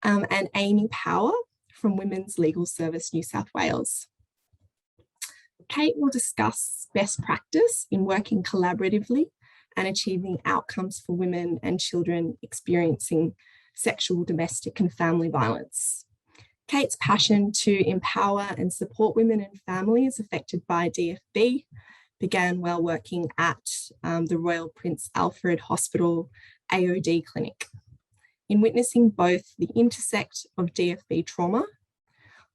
and Amy Power from Women's Legal Service New South Wales. Kate will discuss best practice in working collaboratively and achieving outcomes for women and children experiencing sexual, domestic and family violence. Kate's passion to empower and support women and families affected by DFV began while working at the Royal Prince Alfred Hospital AOD clinic. In witnessing both the intersect of DFV trauma,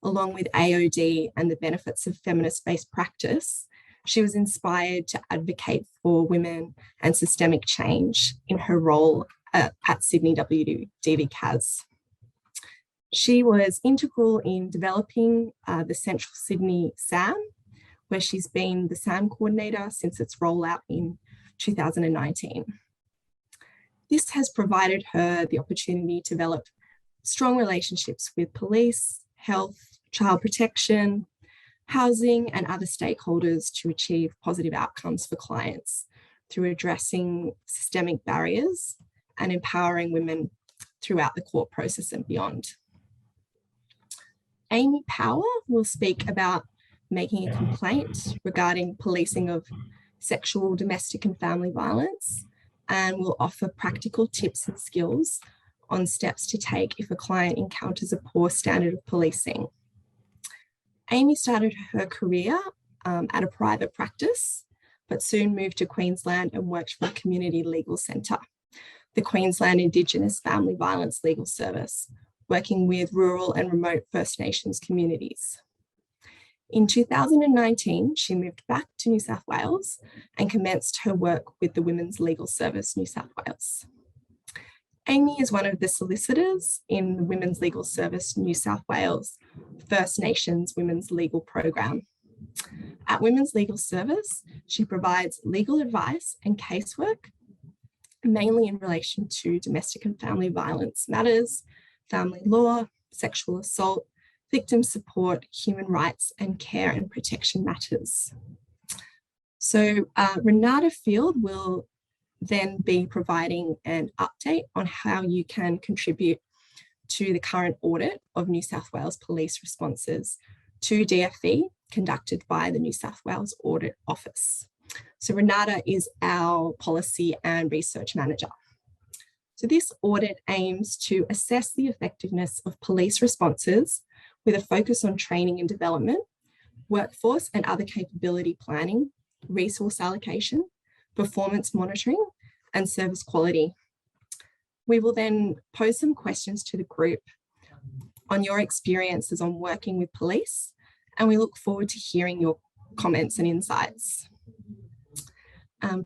along with AOD and the benefits of feminist-based practice, she was inspired to advocate for women and systemic change in her role at Sydney WDVCAS. She was integral in developing the Central Sydney SAM, where she's been the SAM coordinator since its rollout in 2019. This has provided her the opportunity to develop strong relationships with police, health, child protection, housing and other stakeholders to achieve positive outcomes for clients through addressing systemic barriers and empowering women throughout the court process and beyond. Amy Power will speak about making a complaint regarding policing of sexual, domestic and family violence, and will offer practical tips and skills on steps to take if a client encounters a poor standard of policing. Amy started her career at a private practice, but soon moved to Queensland and worked for a community legal centre, the Queensland Indigenous Family Violence Legal Service, working with rural and remote First Nations communities. In 2019, she moved back to New South Wales and commenced her work with the Women's Legal Service New South Wales. Amy is one of the solicitors in the Women's Legal Service New South Wales First Nations Women's Legal Program. At Women's Legal Service, she provides legal advice and casework, mainly in relation to domestic and family violence matters, family law, sexual assault, victim support, human rights, and care and protection matters. So Renard Field will then be providing an update on how you can contribute to the current audit of New South Wales police responses to DFV conducted by the New South Wales Audit Office. So Renata is our policy and research manager. So this audit aims to assess the effectiveness of police responses with a focus on training and development, workforce and other capability planning, resource allocation, performance monitoring, and service quality. We will then pose some questions to the group on your experiences on working with police, and we look forward to hearing your comments and insights.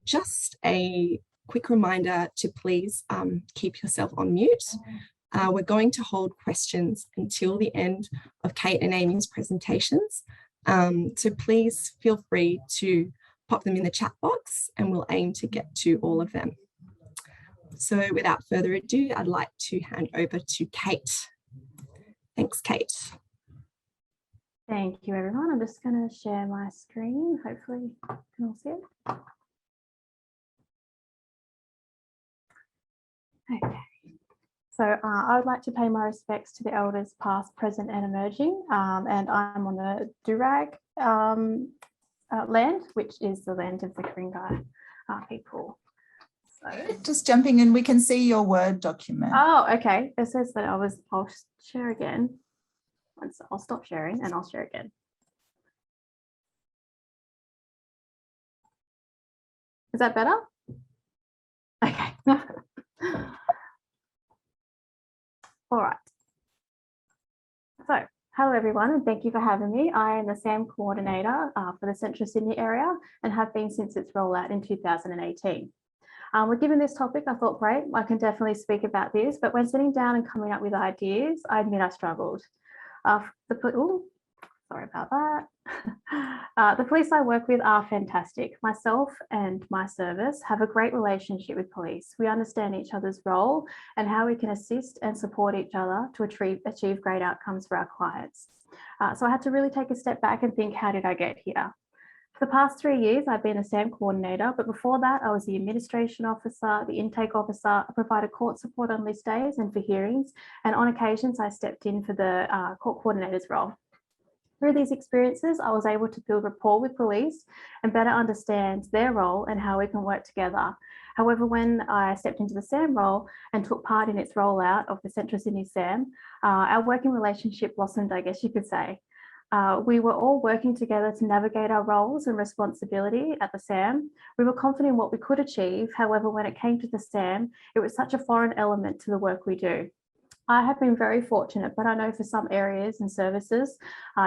Just a quick reminder to please keep yourself on mute. We're going to hold questions until the end of Kate and Amy's presentations. So please feel free to pop them in the chat box and we'll aim to get to all of them. So without further ado, I'd like to hand over to Kate. Thanks, Kate. Thank you, everyone. I'm just going to share my screen. Hopefully you can all see it. Okay. So I would like to pay my respects to the elders past, present and emerging. And I'm on the Durag land, which is the land of the Karinga people. So, just jumping in, we can see your Word document. Oh, okay. It says that I'll share again. I'll stop sharing and I'll share again. Is that better? Okay. All right. So, hello everyone, and thank you for having me. I am the SAM coordinator for the Central Sydney area and have been since its rollout in 2018. We're given this topic, I thought, great, I can definitely speak about this, but when sitting down and coming up with ideas, I admit I struggled. Sorry about that. The police I work with are fantastic. Myself and my service have a great relationship with police. We understand each other's role and how we can assist and support each other to achieve great outcomes for our clients. So I had to really take a step back and think, how did I get here? For the past 3 years, I've been a SAM coordinator, but before that, I was the administration officer, the intake officer. I provided court support on list days and for hearings, and on occasions, I stepped in for the court coordinator's role. Through these experiences, I was able to build rapport with police and better understand their role and how we can work together. However, when I stepped into the SAM role and took part in its rollout of the Central Sydney SAM, our working relationship blossomed, I guess you could say. We were all working together to navigate our roles and responsibility at the SAM. We were confident in what we could achieve. However, when it came to the SAM, it was such a foreign element to the work we do. I have been very fortunate, but I know for some areas and services,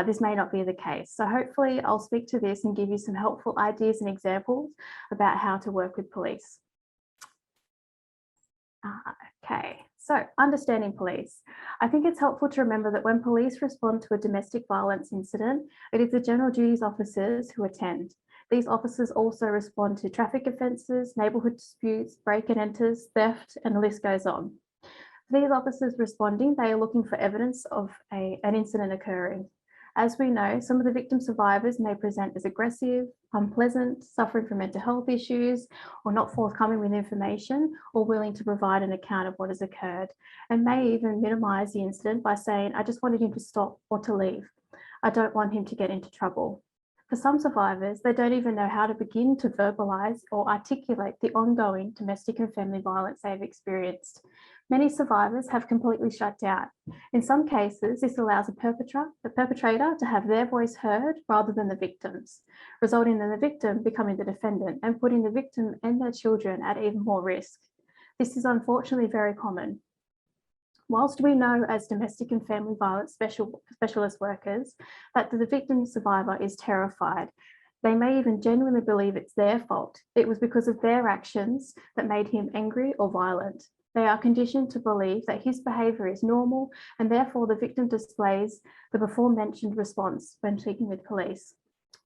this may not be the case. So hopefully I'll speak to this and give you some helpful ideas and examples about how to work with police. Okay, so understanding police. I think it's helpful to remember that when police respond to a domestic violence incident, it is the general duties officers who attend. These officers also respond to traffic offences, neighbourhood disputes, break and enters, theft, and the list goes on. For these officers responding, they are looking for evidence of an incident occurring. As we know, some of the victim survivors may present as aggressive, unpleasant, suffering from mental health issues, or not forthcoming with information, or willing to provide an account of what has occurred, and may even minimise the incident by saying, "I just wanted him to stop or to leave. I don't want him to get into trouble." For some survivors, they don't even know how to begin to verbalise or articulate the ongoing domestic and family violence they've experienced. Many survivors have completely shut down. In some cases, this allows the perpetrator to have their voice heard rather than the victim's, resulting in the victim becoming the defendant and putting the victim and their children at even more risk. This is unfortunately very common. Whilst we know as domestic and family violence specialist workers that the victim survivor is terrified, they may even genuinely believe it's their fault. It was because of their actions that made him angry or violent. They are conditioned to believe that his behaviour is normal and therefore the victim displays the before mentioned response when speaking with police.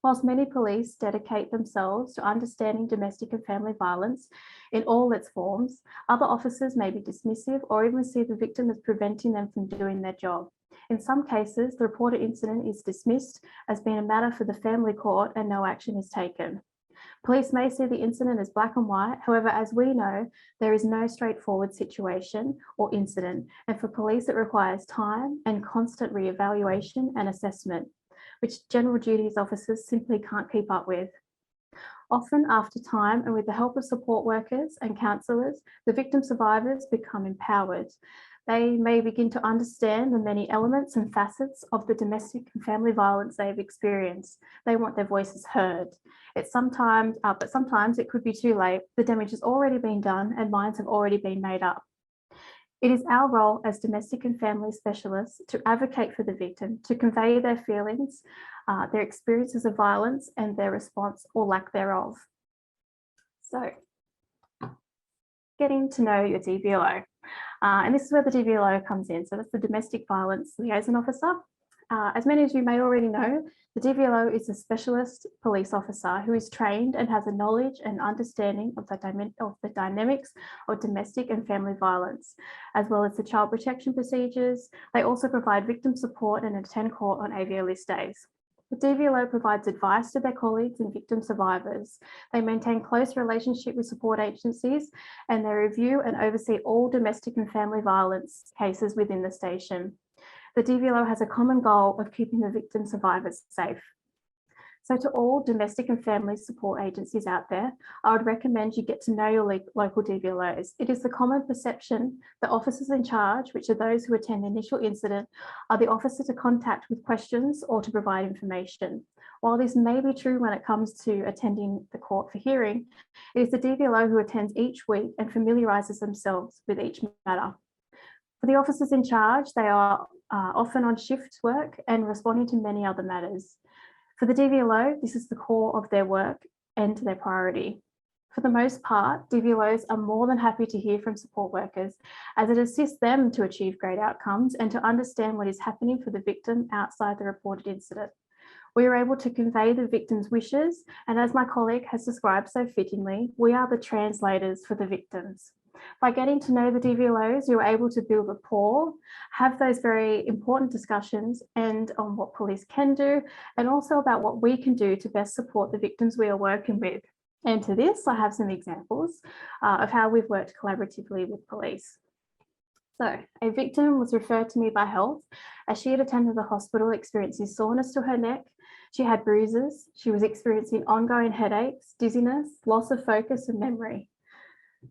Whilst many police dedicate themselves to understanding domestic and family violence in all its forms, other officers may be dismissive or even see the victim as preventing them from doing their job. In some cases, the reported incident is dismissed as being a matter for the family court and no action is taken. Police may see the incident as black and white. However, as we know, there is no straightforward situation or incident, and for police it requires time and constant re-evaluation and assessment, which general duties officers simply can't keep up with. Often after time and with the help of support workers and counsellors, the victim survivors become empowered. They may begin to understand the many elements and facets of the domestic and family violence they've experienced. They want their voices heard. But sometimes it could be too late. The damage has already been done and minds have already been made up. It is our role as domestic and family specialists to advocate for the victim, to convey their feelings, their experiences of violence and their response or lack thereof. So, getting to know your DVLO. And this is where the DVLO comes in. So that's the Domestic Violence Liaison Officer. As many of you may already know, the DVLO is a specialist police officer who is trained and has a knowledge and understanding of the dynamics of domestic and family violence, as well as the child protection procedures. They also provide victim support and attend court on AVO list days. The DVLO provides advice to their colleagues and victim survivors. They maintain close relationship with support agencies and they review and oversee all domestic and family violence cases within the station. The DVLO has a common goal of keeping the victim survivors safe. So to all domestic and family support agencies out there, I would recommend you get to know your local DVLOs. It is the common perception that officers in charge, which are those who attend the initial incident, are the officer to contact with questions or to provide information. While this may be true when it comes to attending the court for hearing, it is the DVLO who attends each week and familiarises themselves with each matter. For the officers in charge, they are often on shift work and responding to many other matters. For the DVLO, this is the core of their work and their priority. For the most part, DVLOs are more than happy to hear from support workers as it assists them to achieve great outcomes and to understand what is happening for the victim outside the reported incident. We are able to convey the victim's wishes, and as my colleague has described so fittingly, we are the translators for the victims. By getting to know the DVLOs, you're able to build rapport, have those very important discussions and on what police can do, and also about what we can do to best support the victims we are working with. And to this, I have some examples of how we've worked collaboratively with police. So a victim was referred to me by health as she had attended the hospital experiencing soreness to her neck. She had bruises. She was experiencing ongoing headaches, dizziness, loss of focus and memory.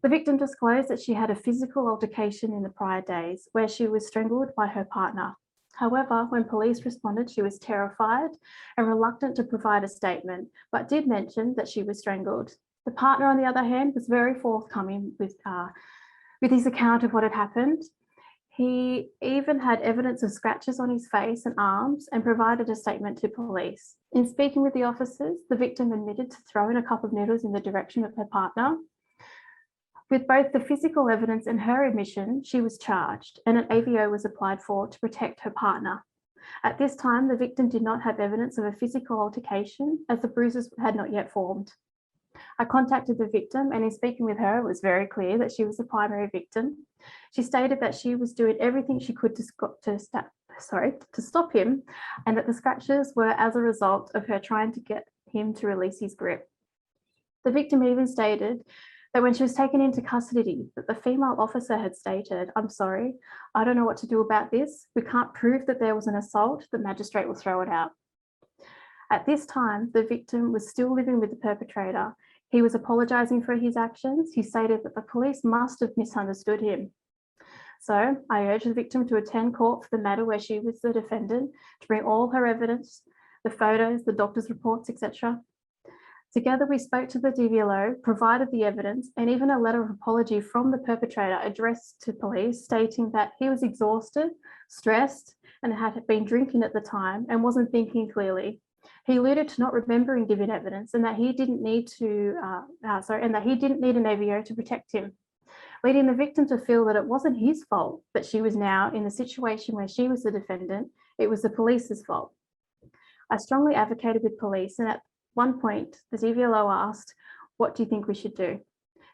The victim disclosed that she had a physical altercation in the prior days where she was strangled by her partner. However, when police responded, she was terrified and reluctant to provide a statement, but did mention that she was strangled. The partner, on the other hand, was very forthcoming with his account of what had happened. He even had evidence of scratches on his face and arms and provided a statement to police. In speaking with the officers, the victim admitted to throwing a cup of noodles in the direction of her partner. With both the physical evidence and her admission, she was charged and an AVO was applied for to protect her partner. At this time, the victim did not have evidence of a physical altercation as the bruises had not yet formed. I contacted the victim and in speaking with her, it was very clear that she was the primary victim. She stated that she was doing everything she could to stop him and that the scratches were as a result of her trying to get him to release his grip. The victim even stated that when she was taken into custody, that the female officer had stated, "I'm sorry, I don't know what to do about this. We can't prove that there was an assault. The magistrate will throw it out." At this time, the victim was still living with the perpetrator. He was apologising for his actions. He stated that the police must have misunderstood him. So I urged the victim to attend court for the matter where she was the defendant, to bring all her evidence, the photos, the doctor's reports, etc. Together, we spoke to the DVLO, provided the evidence, and even a letter of apology from the perpetrator addressed to police, stating that he was exhausted, stressed, and had been drinking at the time and wasn't thinking clearly. He alluded to not remembering giving evidence and that he didn't need an AVO to protect him, leading the victim to feel that it wasn't his fault that she was now in the situation where she was the defendant. It was the police's fault. I strongly advocated with police, and at one point, the DVLO asked, "What do you think we should do?"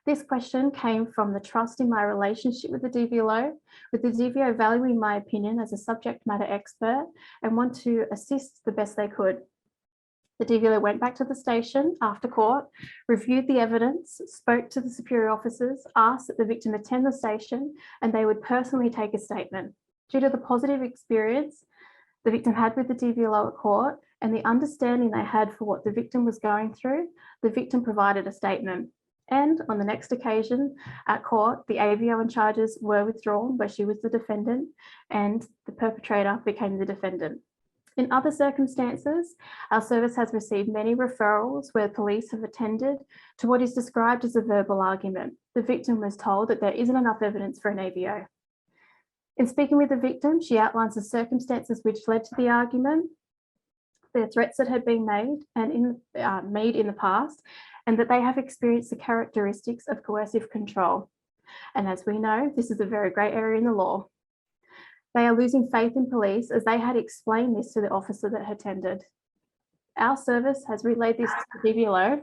This question came from the trust in my relationship with the DVLO, with the DVO valuing my opinion as a subject matter expert and want to assist the best they could. The DVLO went back to the station after court, reviewed the evidence, spoke to the superior officers, asked that the victim attend the station and they would personally take a statement. Due to the positive experience the victim had with the DVLO at court and the understanding they had for what the victim was going through, the victim provided a statement. And on the next occasion at court, the AVO and charges were withdrawn where she was the defendant and the perpetrator became the defendant. In other circumstances, our service has received many referrals where police have attended to what is described as a verbal argument. The victim was told that there isn't enough evidence for an AVO. In speaking with the victim, she outlines the circumstances which led to the argument, the threats that had been made in the past, and that they have experienced the characteristics of coercive control. And as we know, this is a very grey area in the law. They are losing faith in police as they had explained this to the officer that attended. Our service has relayed this to the DVLO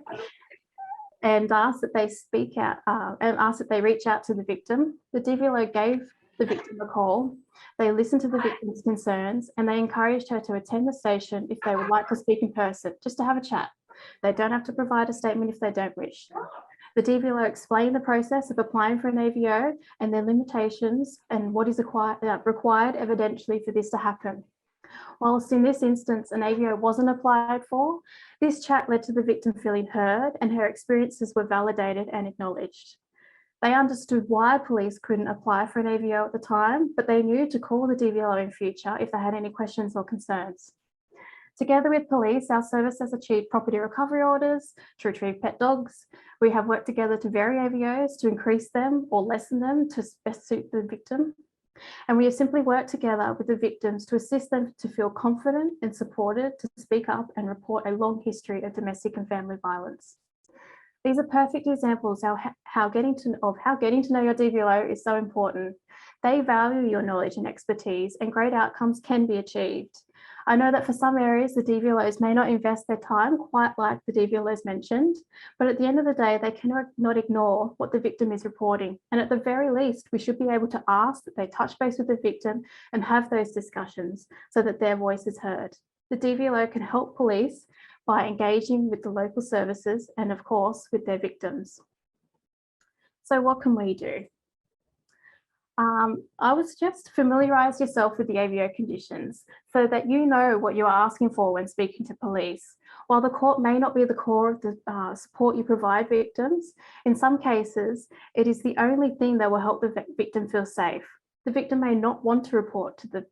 and asked that they speak out and asked that they reach out to the victim. The DVLO gave the victim a call. They listened to the victim's concerns and they encouraged her to attend the station if they would like to speak in person, just to have a chat. They don't have to provide a statement if they don't wish. The DVLO explained the process of applying for an AVO and their limitations and what is required evidentially for this to happen. Whilst in this instance, an AVO wasn't applied for, this chat led to the victim feeling heard and her experiences were validated and acknowledged. They understood why police couldn't apply for an AVO at the time, but they knew to call the DVLO in future if they had any questions or concerns. Together with police, our service has achieved property recovery orders to retrieve pet dogs. We have worked together to vary AVOs to increase them or lessen them to best suit the victim. And we have simply worked together with the victims to assist them to feel confident and supported to speak up and report a long history of domestic and family violence. These are perfect examples of how getting to know your DVLO is so important. They value your knowledge and expertise, and great outcomes can be achieved. I know that for some areas, the DVLOs may not invest their time quite like the DVLOs mentioned, but at the end of the day, they cannot ignore what the victim is reporting. And at the very least, we should be able to ask that they touch base with the victim and have those discussions so that their voice is heard. The DVLO can help police by engaging with the local services and, of course, with their victims. So what can we do? I would suggest familiarise yourself with the AVO conditions so that you know what you are asking for when speaking to police. While the court may not be the core of the support you provide victims, in some cases, it is the only thing that will help the victim feel safe. The victim may not want to report to the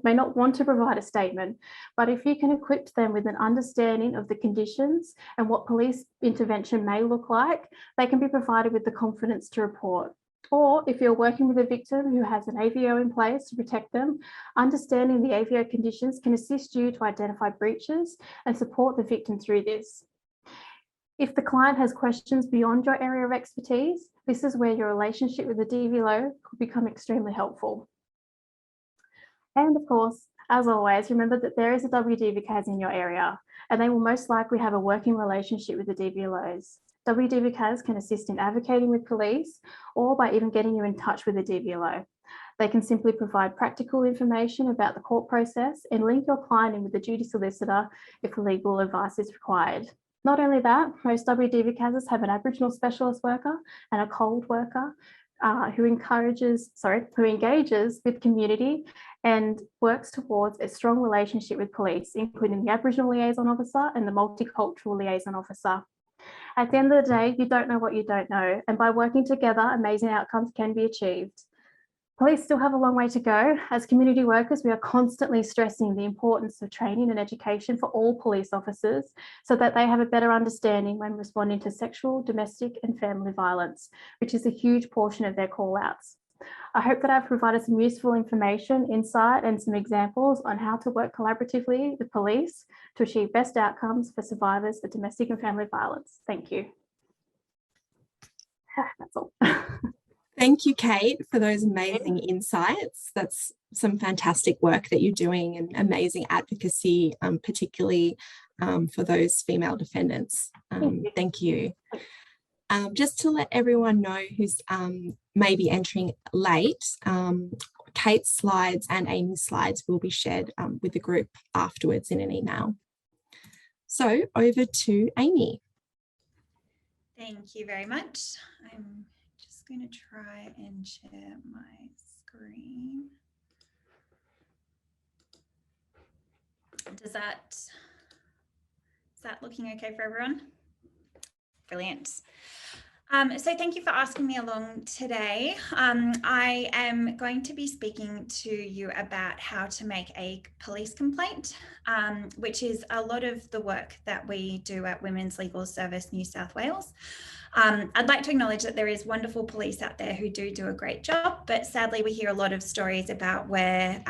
may not want to provide a statement, but if you can equip them with an understanding of the conditions and what police intervention may look like, they can be provided with the confidence to report. Or if you're working with a victim who has an AVO in place to protect them, understanding the AVO conditions can assist you to identify breaches and support the victim through this. If the client has questions beyond your area of expertise, this is where your relationship with the DVLO could become extremely helpful. And of course, as always, remember that there is a WDVCAS in your area, and they will most likely have a working relationship with the DVLOs. WDVCAS can assist in advocating with police or by even getting you in touch with a DVLO. They can simply provide practical information about the court process and link your client in with the duty solicitor if legal advice is required. Not only that, most WDVCASs have an Aboriginal specialist worker and a cold worker who engages with community and works towards a strong relationship with police, including the Aboriginal Liaison Officer and the Multicultural Liaison Officer. At the end of the day, you don't know what you don't know, and by working together, amazing outcomes can be achieved. Police still have a long way to go. As community workers, we are constantly stressing the importance of training and education for all police officers so that they have a better understanding when responding to sexual, domestic and family violence, which is a huge portion of their call-outs. I hope that I've provided some useful information, insight and some examples on how to work collaboratively with police to achieve best outcomes for survivors of domestic and family violence. Thank you. That's all. Thank you, Kate, for those amazing insights. That's some fantastic work that you're doing and amazing advocacy, particularly for those female defendants. Thank you. Just to let everyone know who's maybe entering late, Kate's slides and Amy's slides will be shared with the group afterwards in an email. So over to Amy. Thank you very much. I'm just going to try and share my screen. Is that looking okay for everyone? Brilliant. So thank you for asking me along today. I am going to be speaking to you about how to make a police complaint, which is a lot of the work that we do at Women's Legal Service New South Wales. I'd like to acknowledge that there is wonderful police out there who do a great job, but sadly we hear a lot of stories about where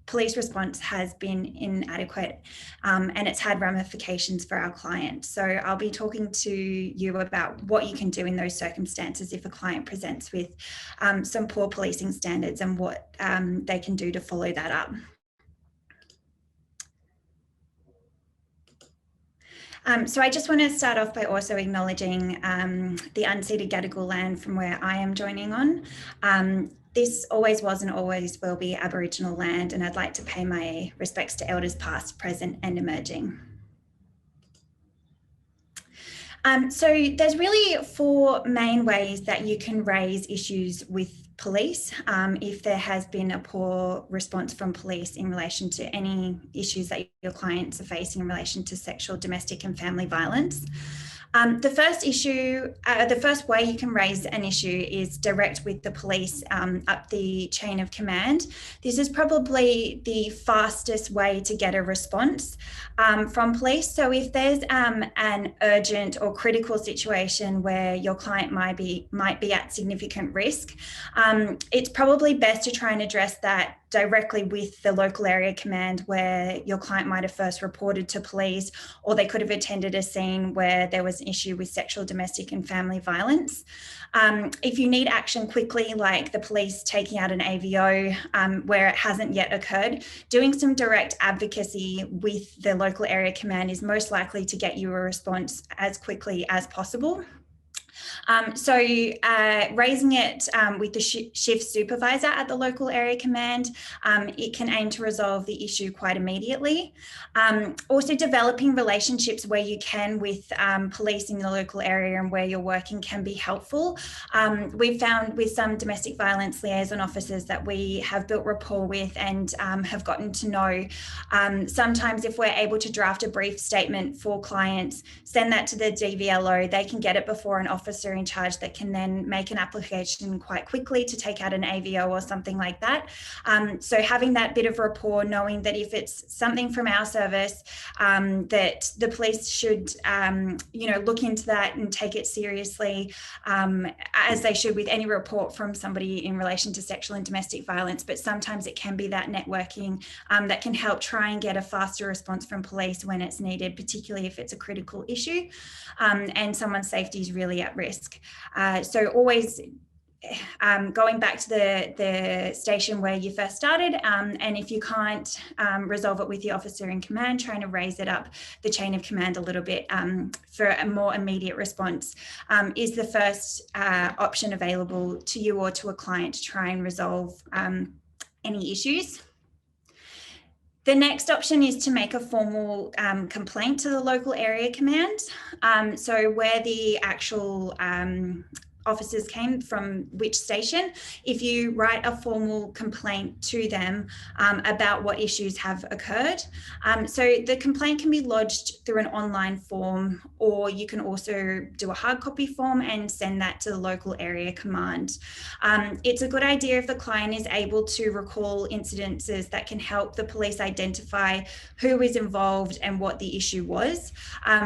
police response has been inadequate and it's had ramifications for our clients. So I'll be talking to you about what you can do in those circumstances if a client presents with some poor policing standards and what they can do to follow that up. So I just want to start off by also acknowledging the unceded Gadigal land from where I am joining on. This always was and always will be Aboriginal land, and I'd like to pay my respects to elders past, present and emerging. So there's really 4 main ways that you can raise issues with police if there has been a poor response from police in relation to any issues that your clients are facing in relation to sexual, domestic and family violence. The first way you can raise an issue is direct with the police up the chain of command. This is probably the fastest way to get a response from police. So if there's an urgent or critical situation where your client might be at significant risk, it's probably best to try and address that directly with the local area command where your client might have first reported to police, or they could have attended a scene where there was an issue with sexual, domestic and family violence. If you need action quickly, like the police taking out an AVO where it hasn't yet occurred, doing some direct advocacy with the local area command is most likely to get you a response as quickly as possible. Raising it with the shift supervisor at the local area command, it can aim to resolve the issue quite immediately. Also developing relationships where you can with police in the local area and where you're working can be helpful. We've found with some domestic violence liaison officers that we have built rapport with and have gotten to know. Sometimes if we're able to draft a brief statement for clients, send that to the DVLO, they can get it before an officer in charge that can then make an application quite quickly to take out an AVO or something like that. So having that bit of rapport, knowing that if it's something from our service, that the police should, look into that and take it seriously, as they should with any report from somebody in relation to sexual and domestic violence. But sometimes it can be that networking that can help try and get a faster response from police when it's needed, particularly if it's a critical issue and someone's safety is really at risk. So always going back to the station where you first started, and if you can't resolve it with the officer in command, trying to raise it up the chain of command a little bit for a more immediate response is the first option available to you or to a client to try and resolve any issues. The next option is to make a formal complaint to the local area command. So where the actual officers came from, which station, if you write a formal complaint to them about what issues have occurred. So the complaint can be lodged through an online form, or you can also do a hard copy form and send that to the local area command. It's a good idea if the client is able to recall incidences that can help the police identify who is involved and what the issue was.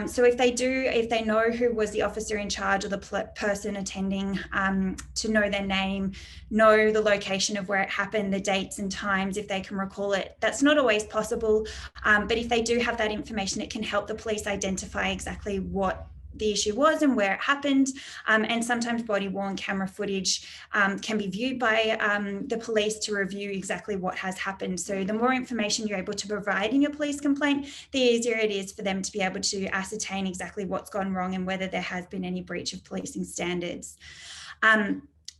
So if they know who was the officer in charge or the person attending, to know their name, know the location of where it happened, the dates and times, if they can recall it. That's not always possible, but if they do have that information, it can help the police identify exactly what the issue was and where it happened. And sometimes body-worn camera footage can be viewed by the police to review exactly what has happened. So the more information you're able to provide in your police complaint, the easier it is for them to be able to ascertain exactly what's gone wrong and whether there has been any breach of policing standards.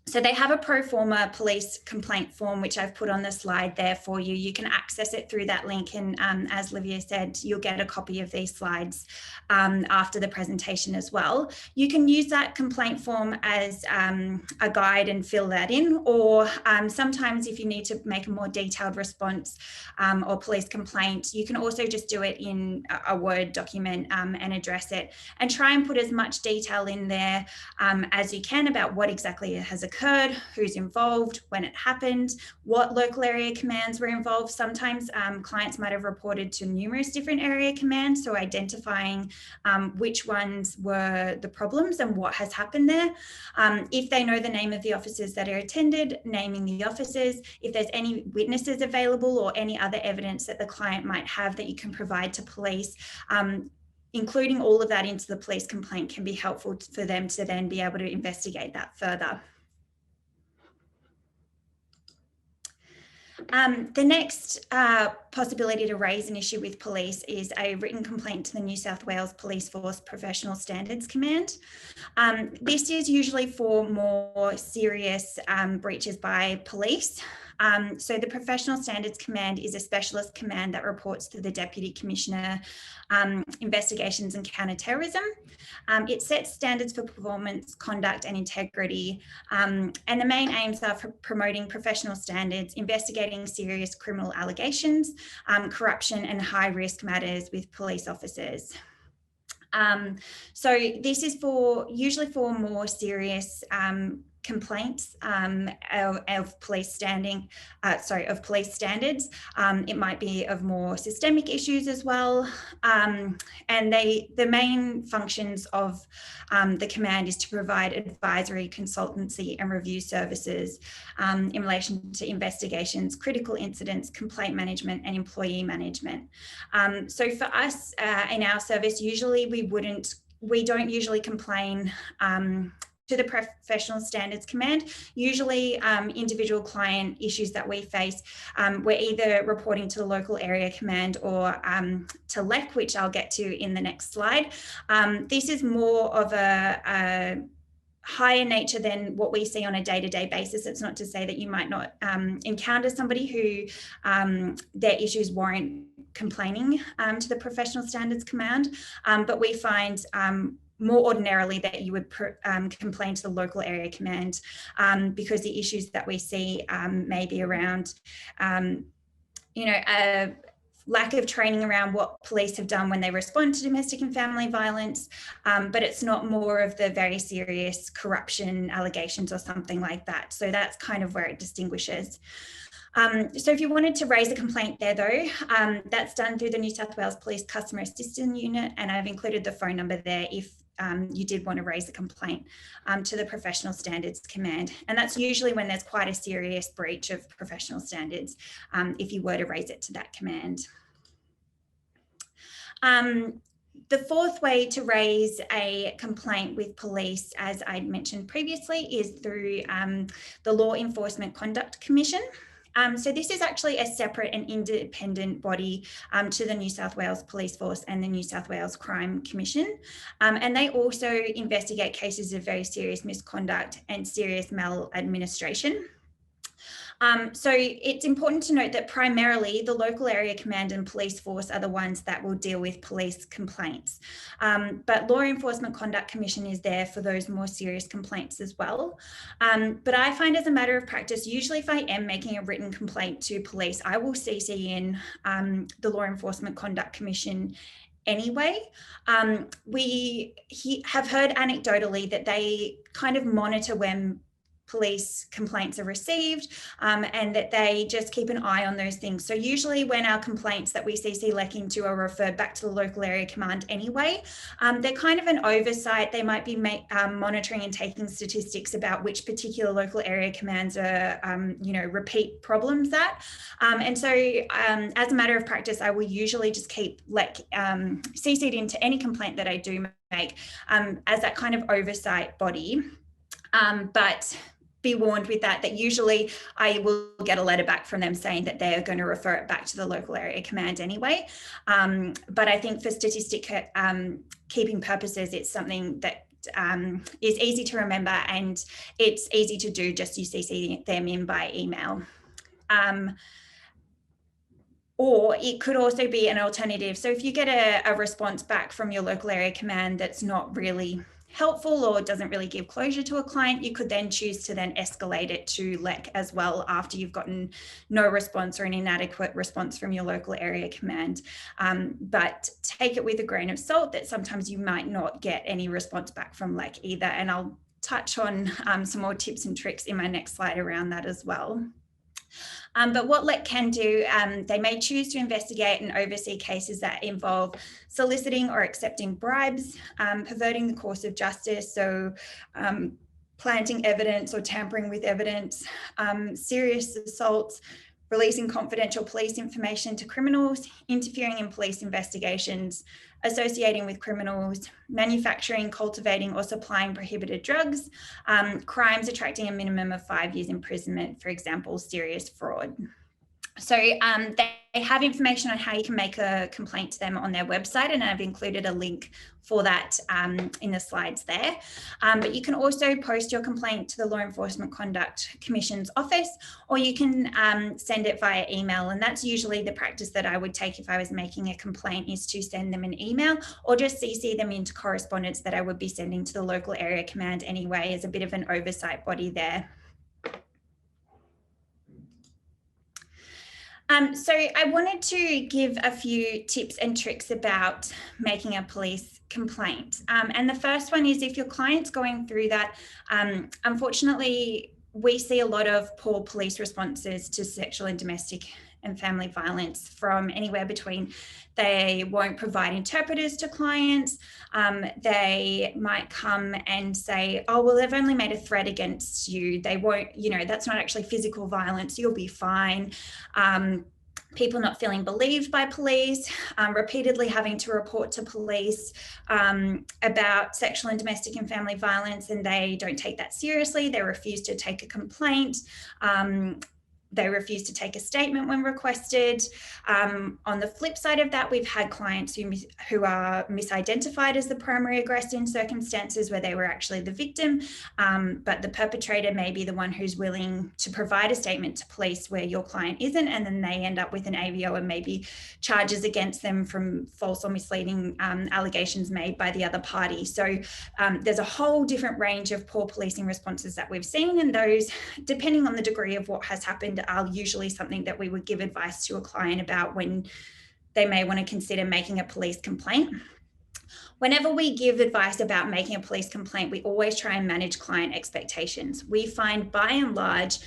So they have a pro forma police complaint form, which I've put on the slide there for you. You can access it through that link. And as Livia said, you'll get a copy of these slides after the presentation as well. You can use that complaint form as a guide and fill that in, or sometimes if you need to make a more detailed response or police complaint, you can also just do it in a Word document and address it, and try and put as much detail in there as you can about what exactly has occurred, who's involved, when it happened, what local area commands were involved. Sometimes clients might have reported to numerous different area commands, so identifying which ones were the problems and what has happened there. If they know the name of the officers that are attended, naming the officers. If there's any witnesses available or any other evidence that the client might have that you can provide to police, including all of that into the police complaint can be helpful for them to then be able to investigate that further. The next possibility to raise an issue with police is a written complaint to the New South Wales Police Force Professional Standards Command. This is usually for more serious breaches by police. So the Professional Standards Command is a specialist command that reports to the Deputy Commissioner Investigations and Counterterrorism. It sets standards for performance, conduct and integrity, and the main aims are for promoting professional standards, investigating serious criminal allegations, corruption and high risk matters with police officers. So this is usually for more serious complaints of police standards. It might be of more systemic issues as well. And the main functions of the command is to provide advisory, consultancy and review services in relation to investigations, critical incidents, complaint management and employee management. So for us in our service, usually we don't usually complain to the Professional Standards Command. Usually individual client issues that we face, we're either reporting to the local area command or to LEC, which I'll get to in the next slide. This is more of a higher nature than what we see on a day-to-day basis. It's not to say that you might not encounter somebody who their issues warrant complaining to the Professional Standards Command, but we find more ordinarily that you would complain to the local area command because the issues that we see may be around, a lack of training around what police have done when they respond to domestic and family violence, but it's not more of the very serious corruption allegations or something like that. So that's kind of where it distinguishes. So if you wanted to raise a complaint there though, that's done through the New South Wales Police Customer Assistance Unit, and I've included the phone number there if you did want to raise a complaint to the Professional Standards Command. And that's usually when there's quite a serious breach of professional standards, if you were to raise it to that command. The fourth way to raise a complaint with police, as I mentioned previously, is through the Law Enforcement Conduct Commission. So this is actually a separate and independent body to the New South Wales Police Force and the New South Wales Crime Commission. And they also investigate cases of very serious misconduct and serious maladministration. So it's important to note that primarily the local area command and police force are the ones that will deal with police complaints. But Law Enforcement Conduct Commission is there for those more serious complaints as well. But I find as a matter of practice, usually if I am making a written complaint to police, I will CC in the Law Enforcement Conduct Commission anyway. We have heard anecdotally that they kind of monitor when police complaints are received and that they just keep an eye on those things. So usually when our complaints that we CC LEC into are referred back to the local area command anyway, they're kind of an oversight. They might be monitoring and taking statistics about which particular local area commands are, repeat problems at. And so as a matter of practice, I will usually just keep LEC CC'd into any complaint that I do make as that kind of oversight body. But be warned with that usually I will get a letter back from them saying that they're going to refer it back to the local area command anyway. But I think for statistic keeping purposes, it's something that is easy to remember and it's easy to do, just you CC them in by email. Or it could also be an alternative. So if you get a response back from your local area command that's not really helpful or doesn't really give closure to a client, you could then choose to then escalate it to LEC as well after you've gotten no response or an inadequate response from your local area command. But take it with a grain of salt that sometimes you might not get any response back from LEC either. And I'll touch on some more tips and tricks in my next slide around that as well. But what LEC can do, they may choose to investigate and oversee cases that involve soliciting or accepting bribes, perverting the course of justice, so planting evidence or tampering with evidence, serious assaults, releasing confidential police information to criminals, interfering in police investigations, associating with criminals, manufacturing, cultivating or supplying prohibited drugs, crimes attracting a minimum of 5 years imprisonment, for example, serious fraud. So they have information on how you can make a complaint to them on their website, and I've included a link for that in the slides there. But you can also post your complaint to the Law Enforcement Conduct Commission's office, or you can send it via email. And that's usually the practice that I would take if I was making a complaint, is to send them an email or just CC them into correspondence that I would be sending to the local area command anyway, as a bit of an oversight body there. So I wanted to give a few tips and tricks about making a police complaint. And the first one is if your client's going through that, unfortunately, we see a lot of poor police responses to sexual and domestic and family violence, from anywhere between they won't provide interpreters to clients, they might come and say, oh, well, they've only made a threat against you, they won't, you know, that's not actually physical violence, you'll be fine. People not feeling believed by police, repeatedly having to report to police about sexual and domestic and family violence, and they don't take that seriously. They refuse to take a complaint. They refuse to take a statement when requested. On the flip side of that, we've had clients who are misidentified as the primary aggressor in circumstances where they were actually the victim, but the perpetrator may be the one who's willing to provide a statement to police where your client isn't, and then they end up with an AVO and maybe charges against them from false or misleading allegations made by the other party. So there's a whole different range of poor policing responses that we've seen, and those, depending on the degree of what has happened, are usually something that we would give advice to a client about when they may want to consider making a police complaint. Whenever we give advice about making a police complaint, we always try and manage client expectations. We find by and large,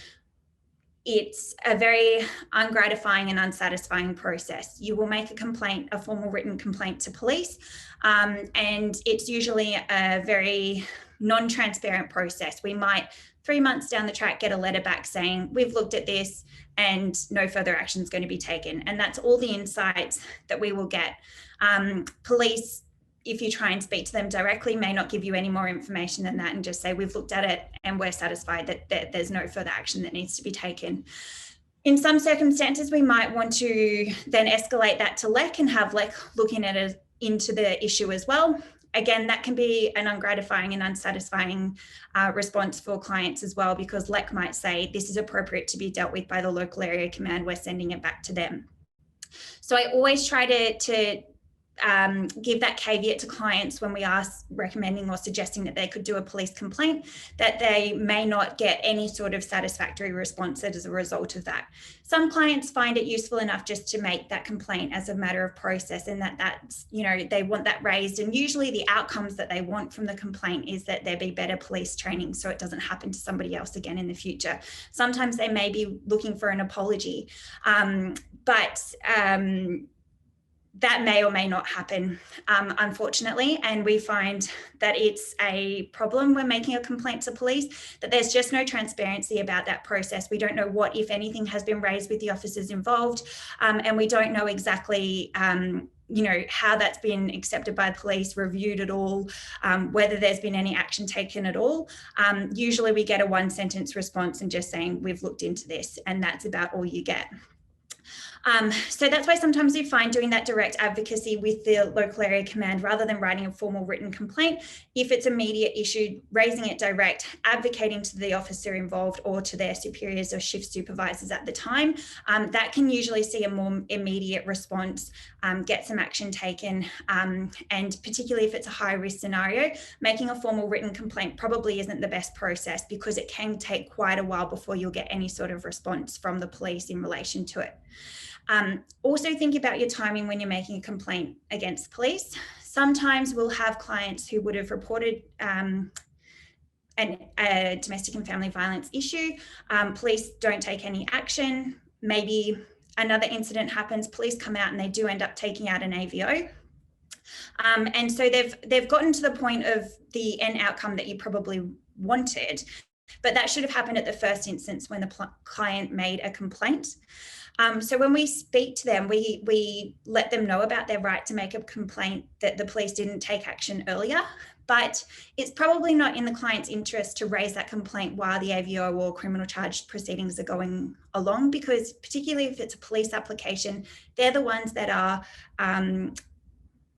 it's a very ungratifying and unsatisfying process. You will make a complaint, a formal written complaint to police, and it's usually a very non-transparent process. We might 3 months down the track get a letter back saying, we've looked at this and no further action is going to be taken. And that's all the insights that we will get. Police, if you try and speak to them directly, may not give you any more information than that and just say, we've looked at it and we're satisfied that there's no further action that needs to be taken. In some circumstances, we might want to then escalate that to LEC and have LEC looking at it into the issue as well. Again, that can be an ungratifying and unsatisfying response for clients as well, because LEC might say this is appropriate to be dealt with by the local area command, we're sending it back to them. So I always try to give that caveat to clients when we are recommending or suggesting that they could do a police complaint, that they may not get any sort of satisfactory response as a result of that. Some clients find it useful enough just to make that complaint as a matter of process, and that's, you know, they want that raised. And usually the outcomes that they want from the complaint is that there be better police training so it doesn't happen to somebody else again in the future. Sometimes they may be looking for an apology, but that may or may not happen, unfortunately, and we find that it's a problem when making a complaint to police, that there's just no transparency about that process. We don't know what, if anything, has been raised with the officers involved, and we don't know exactly you know, how that's been accepted by police, reviewed at all, whether there's been any action taken at all. Usually we get a one-sentence response and just saying, we've looked into this, and that's about all you get. So that's why sometimes we find doing that direct advocacy with the local area command rather than writing a formal written complaint. If it's a media issue, raising it direct, advocating to the officer involved or to their superiors or shift supervisors at the time, that can usually see a more immediate response, get some action taken, and particularly if it's a high risk scenario, making a formal written complaint probably isn't the best process because it can take quite a while before you'll get any sort of response from the police in relation to it. Also think about your timing when you're making a complaint against police. Sometimes we'll have clients who would have reported a domestic and family violence issue. Police don't take any action. Maybe another incident happens, police come out and they do end up taking out an AVO. And so they've gotten to the point of the end outcome that you probably wanted, but that should have happened at the first instance when the client made a complaint. So when we speak to them, we let them know about their right to make a complaint that the police didn't take action earlier, but it's probably not in the client's interest to raise that complaint while the AVO or criminal charge proceedings are going along, because particularly if it's a police application, they're the ones that are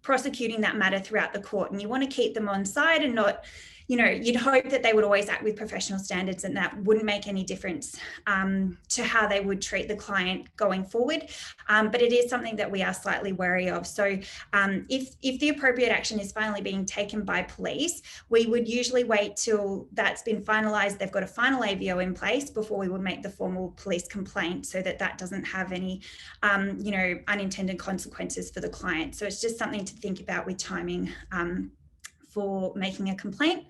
prosecuting that matter throughout the court, and you want to keep them on side and not, you know, you'd hope that they would always act with professional standards, and that wouldn't make any difference to how they would treat the client going forward. But it is something that we are slightly wary of. So if the appropriate action is finally being taken by police, we would usually wait till that's been finalised, they've got a final AVO in place before we would make the formal police complaint, so that that doesn't have any, you know, unintended consequences for the client. So it's just something to think about with timing for making a complaint.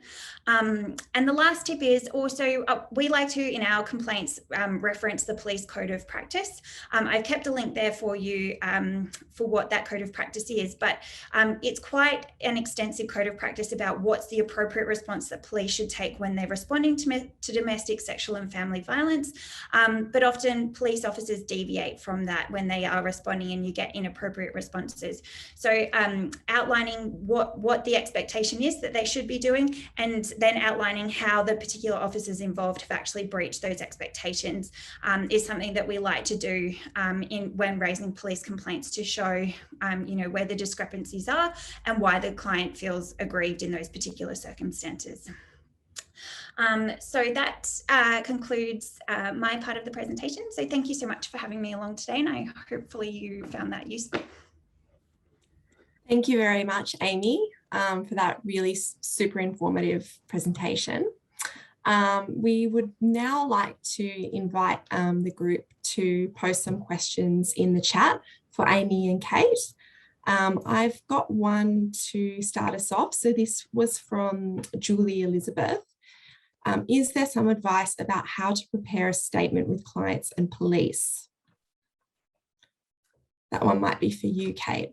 And the last tip is also, we like to, in our complaints, reference the police code of practice. I've kept a link there for you for what that code of practice is, but it's quite an extensive code of practice about what's the appropriate response that police should take when they're responding to domestic, sexual and family violence. But often police officers deviate from that when they are responding, and you get inappropriate responses. So outlining what the expectation is that they should be doing, and then outlining how the particular officers involved have actually breached those expectations is something that we like to do when raising police complaints, to show you know, where the discrepancies are and why the client feels aggrieved in those particular circumstances. So that concludes my part of the presentation. So thank you so much for having me along today, and hopefully you found that useful. Thank you very much, Amy, for that really super informative presentation. We would now like to invite the group to post some questions in the chat for Amy and Kate. I've got one to start us off. So this was from Julie Elizabeth. Is there some advice about how to prepare a statement with clients and police? That one might be for you, Kate.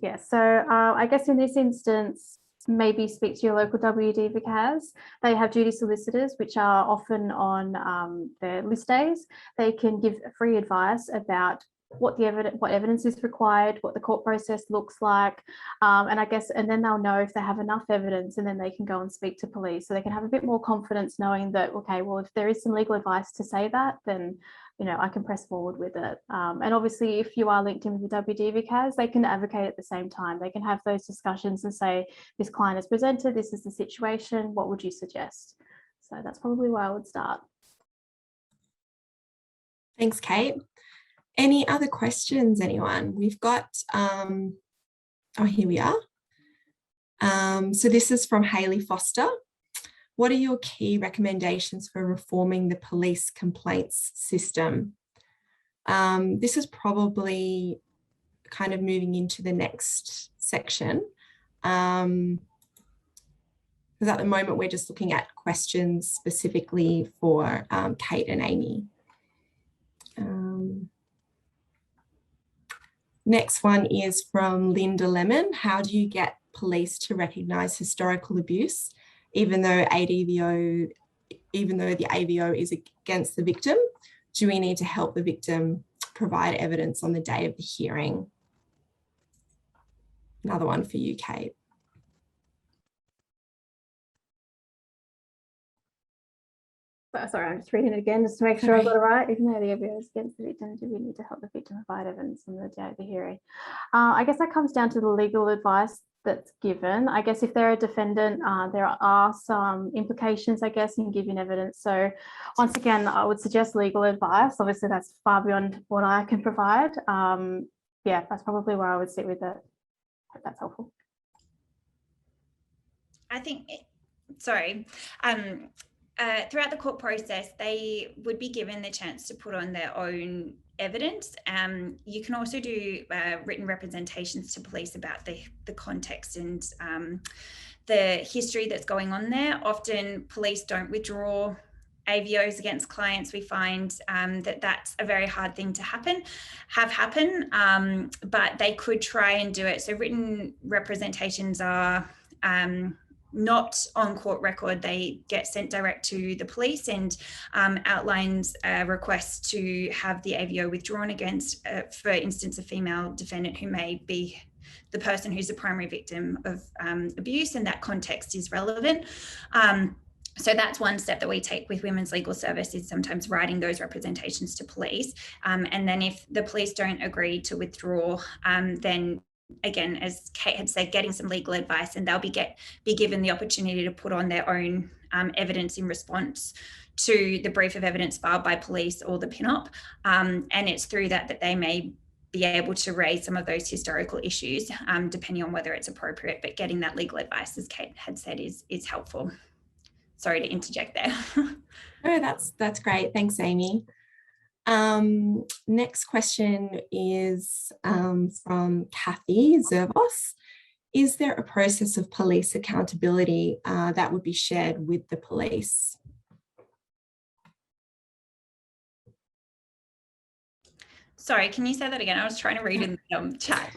Yes. So I guess in this instance, maybe speak to your local WDVCAS. They have duty solicitors, which are often on their list days. They can give free advice about what evidence is required, what the court process looks like, and then they'll know if they have enough evidence, and then they can go and speak to police, so they can have a bit more confidence knowing that, okay, well, if there is some legal advice to say that, then, you know, I can press forward with it. And obviously, if you are linked in with the WDVCAS, they can advocate at the same time. They can have those discussions and say, this client has presented, this is the situation, what would you suggest? So that's probably where I would start. Thanks, Kate. Any other questions, anyone? We've got, oh, here we are. So this is from Hayley Foster. What are your key recommendations for reforming the police complaints system? This is probably kind of moving into the next section. Because at the moment, we're just looking at questions specifically for Kate and Amy. Next one is from Linda Lemon. How do you get police to recognise historical abuse, even though the AVO is against the victim? Do we need to help the victim provide evidence on the day of the hearing? Another one for you, Kate. Sorry, I'm just reading it again just to make sure I've got it right. Even though the AVO is against the victim, do we need to help the victim provide evidence on the day of the hearing? I guess that comes down to the legal advice that's given. I guess if they're a defendant, there are some implications, I guess, in giving evidence. So once again, I would suggest legal advice. Obviously, that's far beyond what I can provide. Yeah, that's probably where I would sit with it. Hope that's helpful. I think, throughout the court process, they would be given the chance to put on their own evidence. You can also do written representations to police about the context and the history that's going on there. Often police don't withdraw AVOs against clients. We find that that's a very hard thing to happen, but they could try and do it. So written representations are not on court record. They get sent direct to the police and outlines a request to have the AVO withdrawn against, for instance, a female defendant who may be the person who's the primary victim of abuse, and that context is relevant. So that's one step that we take with Women's Legal Service, is sometimes writing those representations to police. And then if the police don't agree to withdraw, then again, as Kate had said, getting some legal advice, and they'll be given the opportunity to put on their own evidence in response to the brief of evidence filed by police or the PIN-OP. And it's through that they may be able to raise some of those historical issues, depending on whether it's appropriate. But getting that legal advice, as Kate had said, is helpful. Sorry to interject there. No, that's great. Thanks, Amy. Next question is from Kathy Zervos. Is there a process of police accountability that would be shared with the police? Sorry, can you say that again? I was trying to read in the chat.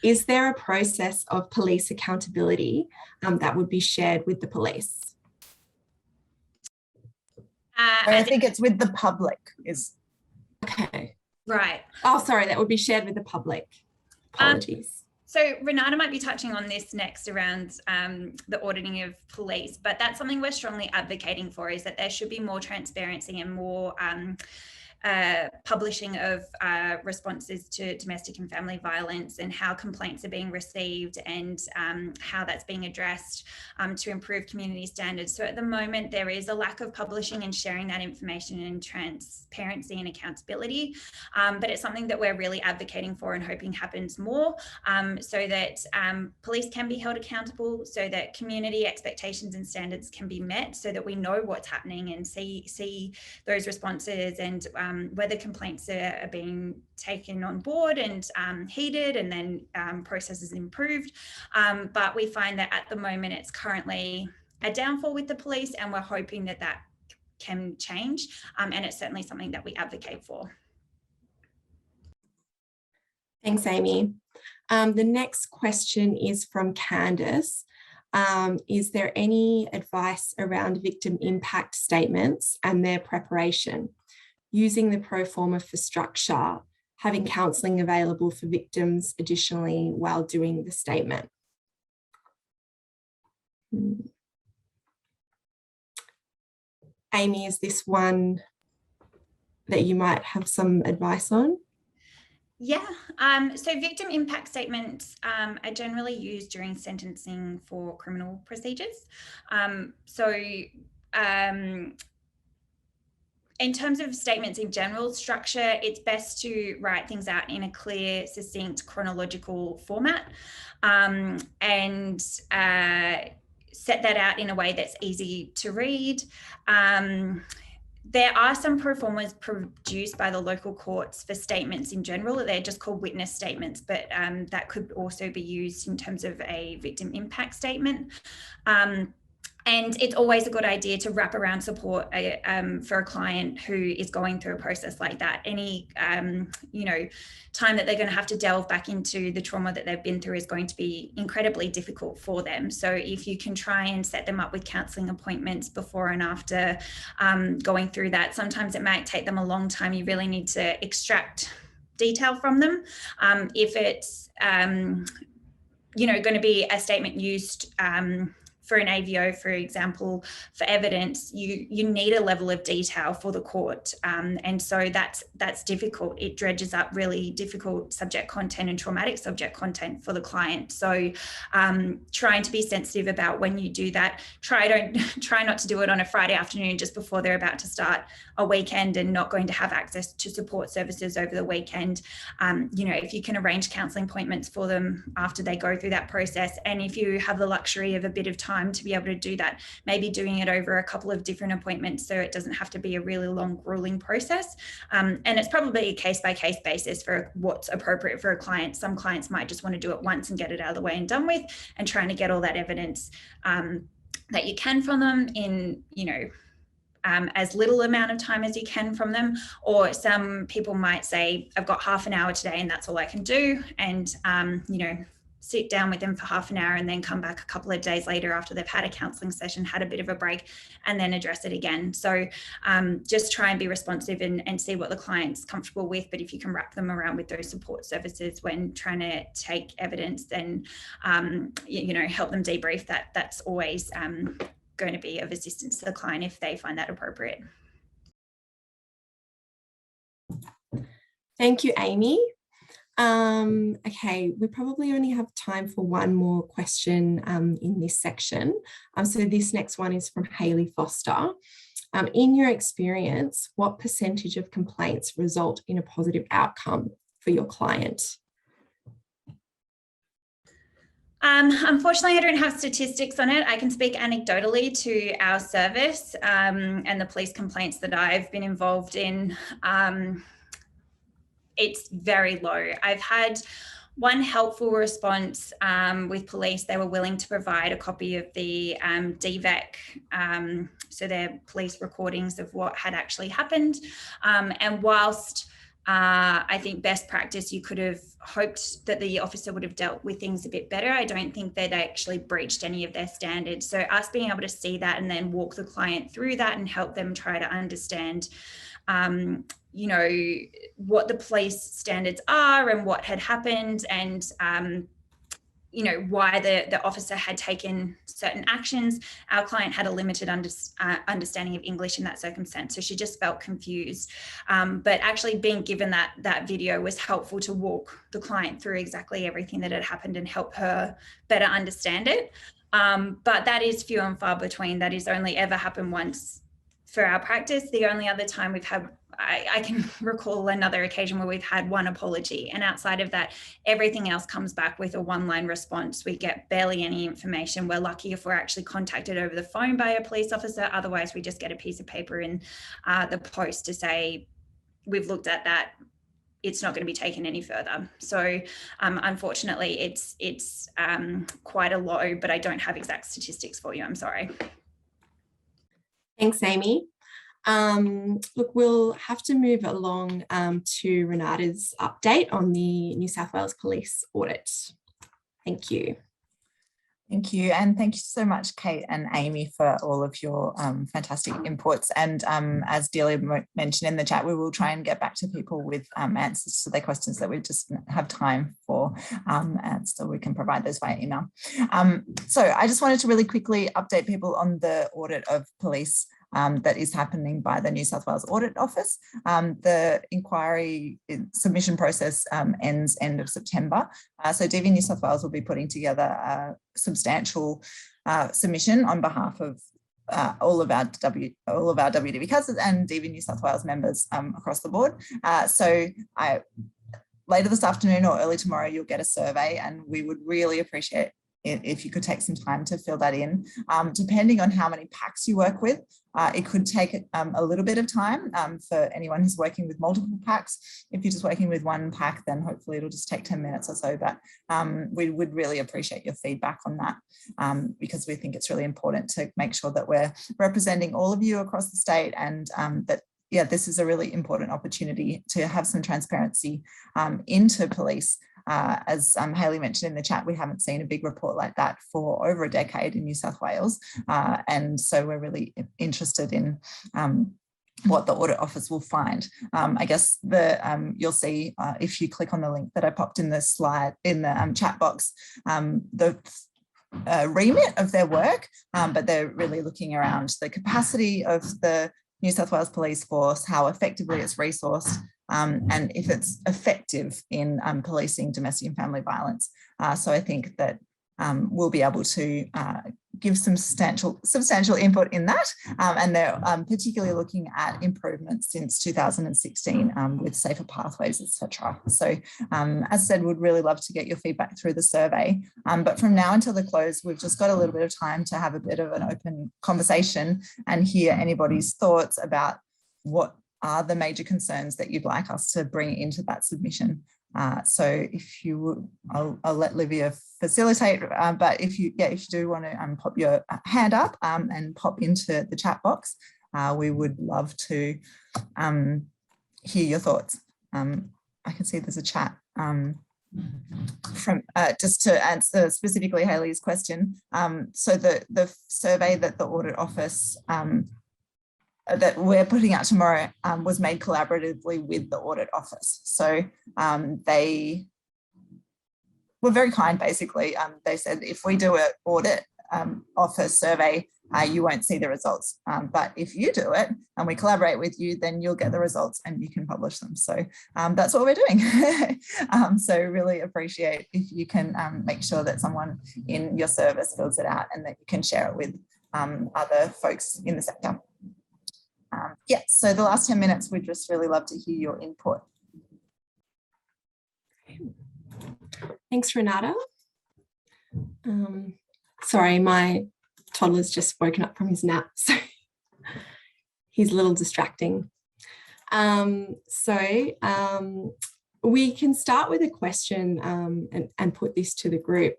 Is there a process of police accountability that would be shared with the police? I think it's with the public. Okay. Right. Oh, sorry, that would be shared with the public. Apologies. So Renard might be touching on this next around the auditing of police, but that's something we're strongly advocating for, is that there should be more transparency and more publishing of responses to domestic and family violence, and how complaints are being received, and how that's being addressed to improve community standards. So at the moment, there is a lack of publishing and sharing that information and transparency and accountability, but it's something that we're really advocating for and hoping happens more, so that police can be held accountable, so that community expectations and standards can be met, so that we know what's happening and see those responses, and whether complaints are being taken on board and heeded, and then processes improved. But we find that at the moment it's currently a downfall with the police, and we're hoping that that can change. And it's certainly something that we advocate for. Thanks, Amy. The next question is from Candice. Is there any advice around victim impact statements and their preparation? Using the pro forma for structure, having counselling available for victims additionally while doing the statement. Amy, is this one that you might have some advice on? Yeah, so victim impact statements are generally used during sentencing for criminal procedures. In terms of statements in general structure, it's best to write things out in a clear, succinct, chronological format, and set that out in a way that's easy to read. There are some pro formas produced by the local courts for statements in general. They're just called witness statements, but that could also be used in terms of a victim impact statement. And it's always a good idea to wrap around support for a client who is going through a process like that. Any, time that they're going to have to delve back into the trauma that they've been through is going to be incredibly difficult for them. So if you can try and set them up with counselling appointments before and after going through that, sometimes it might take them a long time. You really need to extract detail from them. If it's, going to be a statement used for an AVO, for example, for evidence, you need a level of detail for the court. And so that's difficult. It dredges up really difficult subject content and traumatic subject content for the client. So trying to be sensitive about when you do that, try not to do it on a Friday afternoon just before they're about to start a weekend and not going to have access to support services over the weekend. If you can arrange counselling appointments for them after they go through that process, and if you have the luxury of a bit of time to be able to do that, maybe doing it over a couple of different appointments so it doesn't have to be a really long, grueling process. And it's probably a case-by-case basis for what's appropriate for a client. Some clients might just want to do it once and get it out of the way and done with, and trying to get all that evidence that you can from them in, as little amount of time as you can from them. Or some people might say, I've got half an hour today and that's all I can do. And, sit down with them for half an hour and then come back a couple of days later after they've had a counselling session, had a bit of a break, and then address it again. So just try and be responsive and see what the client's comfortable with. But if you can wrap them around with those support services when trying to take evidence, then, help them debrief, that's always going to be of assistance to the client if they find that appropriate. Thank you, Amy. Okay, we probably only have time for one more question in this section. So this next one is from Hayley Foster. In your experience, what percentage of complaints result in a positive outcome for your client? Unfortunately, I don't have statistics on it. I can speak anecdotally to our service and the police complaints that I've been involved in. It's very low. I've had one helpful response with police. They were willing to provide a copy of the DVEC, so their police recordings of what had actually happened. And whilst I think best practice, you could have hoped that the officer would have dealt with things a bit better. I don't think they'd actually breached any of their standards. So us being able to see that and then walk the client through that and help them try to understand you know, what the police standards are and what had happened, and you know, why the officer had taken certain actions. Our client had a limited understanding of English in that circumstance, so she just felt confused. But actually being given that video was helpful to walk the client through exactly everything that had happened and help her better understand it. But that is few and far between. That has only ever happened once for our practice. The only other time we've had, I can recall another occasion where we've had one apology, and outside of that, everything else comes back with a one-line response. We get barely any information. We're lucky if we're actually contacted over the phone by a police officer. Otherwise, we just get a piece of paper in the post to say, we've looked at that, it's not going to be taken any further. So unfortunately, it's quite a low, but I don't have exact statistics for you. I'm sorry. Thanks, Amy. Look, we'll have to move along to Renard's update on the New South Wales Police audit. Thank you. Thank you. And thank you so much, Kate and Amy, for all of your fantastic inputs. And as Delia mentioned in the chat, we will try and get back to people with answers to their questions that we just have time for, and so we can provide those via email. So I just wanted to really quickly update people on the audit of police that is happening by the New South Wales Audit Office. The inquiry submission process ends end of September. So DV New South Wales will be putting together a substantial submission on behalf of all of our WDVCAS and DV New South Wales members across the board. So later this afternoon or early tomorrow, you'll get a survey, and we would really appreciate it if you could take some time to fill that in. Depending on how many packs you work with, it could take a little bit of time for anyone who's working with multiple packs. If you're just working with one pack, then hopefully it'll just take 10 minutes or so, but we would really appreciate your feedback on that, because we think it's really important to make sure that we're representing all of you across the state, and that this is a really important opportunity to have some transparency into police. As Hayley mentioned in the chat, we haven't seen a big report like that for over a decade in New South Wales. And so we're really interested in what the Audit Office will find. I guess you'll see if you click on the link that I popped in the slide, in the chat box, the remit of their work, but they're really looking around the capacity of the New South Wales Police Force, how effectively it's resourced, and if it's effective in policing domestic and family violence. So I think that we'll be able to give some substantial input in that, and they're particularly looking at improvements since 2016 with safer pathways, etc. So as I said, we'd really love to get your feedback through the survey, but from now until the close, we've just got a little bit of time to have a bit of an open conversation and hear anybody's thoughts about what are the major concerns that you'd like us to bring into that submission. So if you would, I'll let Livia facilitate, but if you do want to pop your hand up and pop into the chat box, we would love to hear your thoughts. I can see there's a chat from just to answer specifically Hayley's question. So the survey that the Audit Office that we're putting out tomorrow was made collaboratively with the Audit Office. So they were very kind, basically. They said if we do an Audit Office survey, you won't see the results. But if you do it and we collaborate with you, then you'll get the results and you can publish them. So that's what we're doing. So really appreciate if you can make sure that someone in your service fills it out and that you can share it with other folks in the sector. Yeah, so the last 10 minutes, we'd just really love to hear your input. Thanks, Renata. Sorry, my toddler's just woken up from his nap, so he's a little distracting. We can start with a question and put this to the group.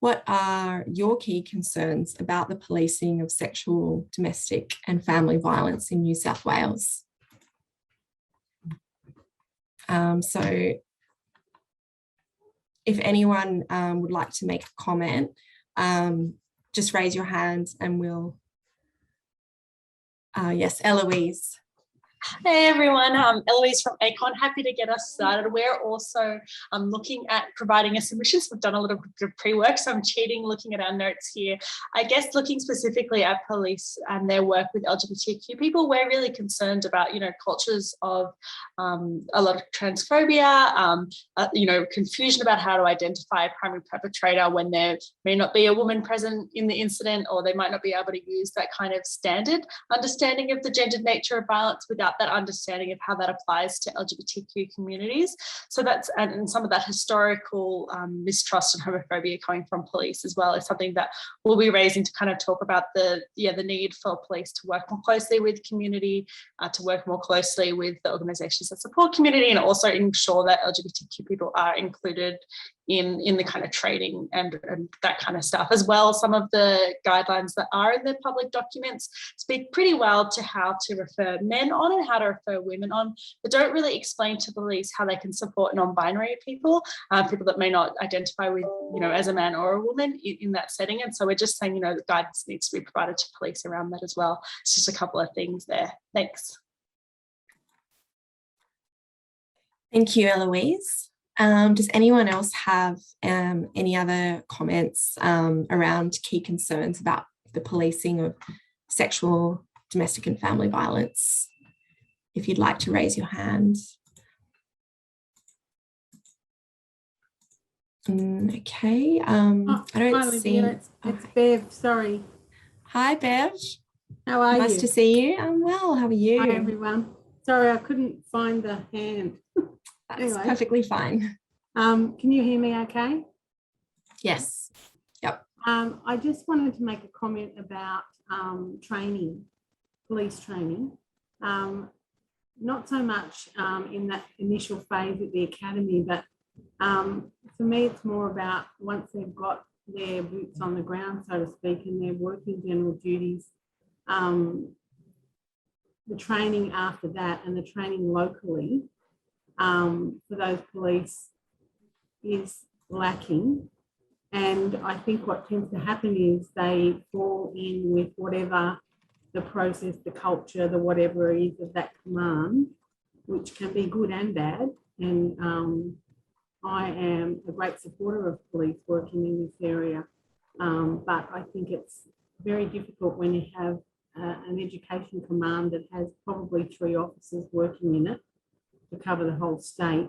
What are your key concerns about the policing of sexual, domestic and family violence in New South Wales? So if anyone would like to make a comment, just raise your hand and we'll, yes, Eloise. Hey everyone, Eloise from ACON, happy to get us started. We're also looking at providing a submission. So we've done a little bit of pre-work, so I'm cheating looking at our notes here. I guess looking specifically at police and their work with LGBTQ people, we're really concerned about, cultures of a lot of transphobia, confusion about how to identify a primary perpetrator when there may not be a woman present in the incident, or they might not be able to use that kind of standard understanding of the gendered nature of violence without that understanding of how that applies to LGBTQ communities. So that's, and some of that historical mistrust and homophobia coming from police as well is something that we'll be raising to kind of talk about the need for police to work more closely with community, to work more closely with the organisations that support community, and also ensure that LGBTQ people are included in the kind of training and that kind of stuff as well. Some of the guidelines that are in the public documents speak pretty well to how to refer men on and how to refer women on, but don't really explain to police how they can support non-binary people, people that may not identify with, as a man or a woman in that setting. And so we're just saying, the guidance needs to be provided to police around that as well. It's just a couple of things there. Thanks. Thank you, Eloise. Does anyone else have any other comments around key concerns about the policing of sexual, domestic and family violence? If you'd like to raise your hand. Okay, I don't see. It's Bev, sorry. Hi, Bev. How are you? Nice to see you. I'm well. How are you? Hi, everyone. Sorry, I couldn't find the hand. That's Anyway. perfectly fine. Can you hear me okay? Yes. Yep. I just wanted to make a comment about training, police training. Not so much in that initial phase at the academy, but for me, it's more about once they've got their boots on the ground, so to speak, and they're working general duties, the training after that and the training locally for those police is lacking. And I think what tends to happen is they fall in with whatever the process, the culture, the whatever is of that command, which can be good and bad. And I am a great supporter of police working in this area. But I think it's very difficult when you have an education command that has probably 3 officers working in it to cover the whole state.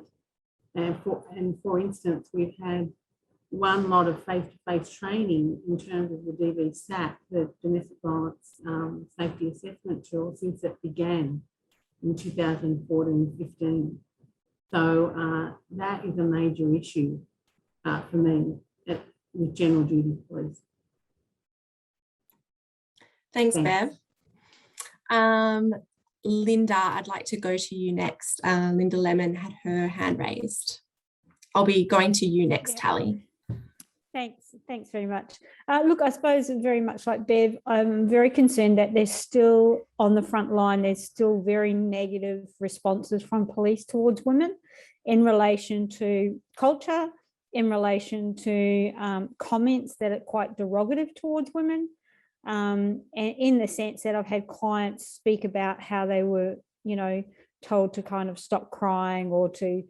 And for instance, we've had one lot of face-to-face training in terms of the DVSAP, the Domestic Violence Safety Assessment tool, since it began in 2014-15. So that is a major issue for me with general duty police. Thanks, Bev. Linda, I'd like to go to you next. Linda Lemon had her hand raised. I'll be going to you next, Tally. Thanks very much. Look, I suppose very much like Bev, I'm very concerned that there's still on the front line, there's still very negative responses from police towards women in relation to culture, in relation to comments that are quite derogative towards women. And in the sense that I've had clients speak about how they were, told to kind of stop crying or to,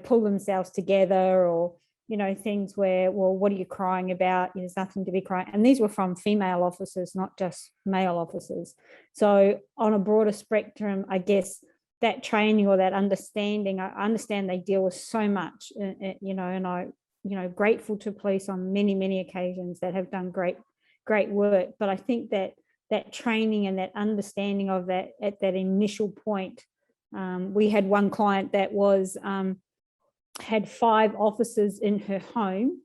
pull themselves together, or, you know, things where, well, what are you crying about? There's nothing to be crying. And these were from female officers, not just male officers. So on a broader spectrum, I guess that training or that understanding, I understand they deal with so much, you know, and I, you know, grateful to police on many, many occasions that have done great work. But I think that training and that understanding of that at that initial point, we had one client that was, had 5 officers in her home,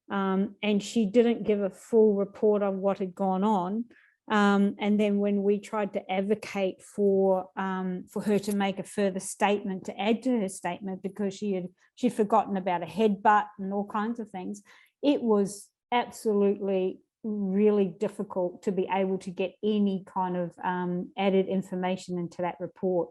and she didn't give a full report on what had gone on. And then when we tried to advocate for her to make a further statement to add to her statement, because she'd forgotten about a headbutt and all kinds of things, it was absolutely really difficult to be able to get any kind of added information into that report.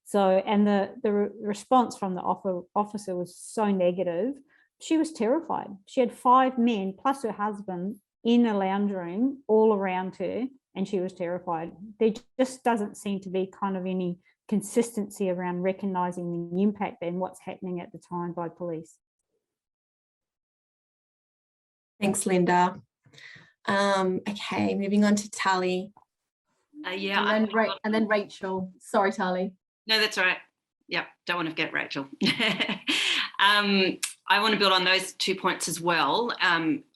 So, and the response from the officer was so negative. She was terrified. She had 5 men plus her husband in a lounge room all around her, and she was terrified. There just doesn't seem to be kind of any consistency around recognising the impact and what's happening at the time by police. Thanks, Linda. Okay, moving on to Tally. And then Rachel. Sorry, Tally. No, that's all right. Yep, don't want to forget Rachel. I want to build on those 2 points as well.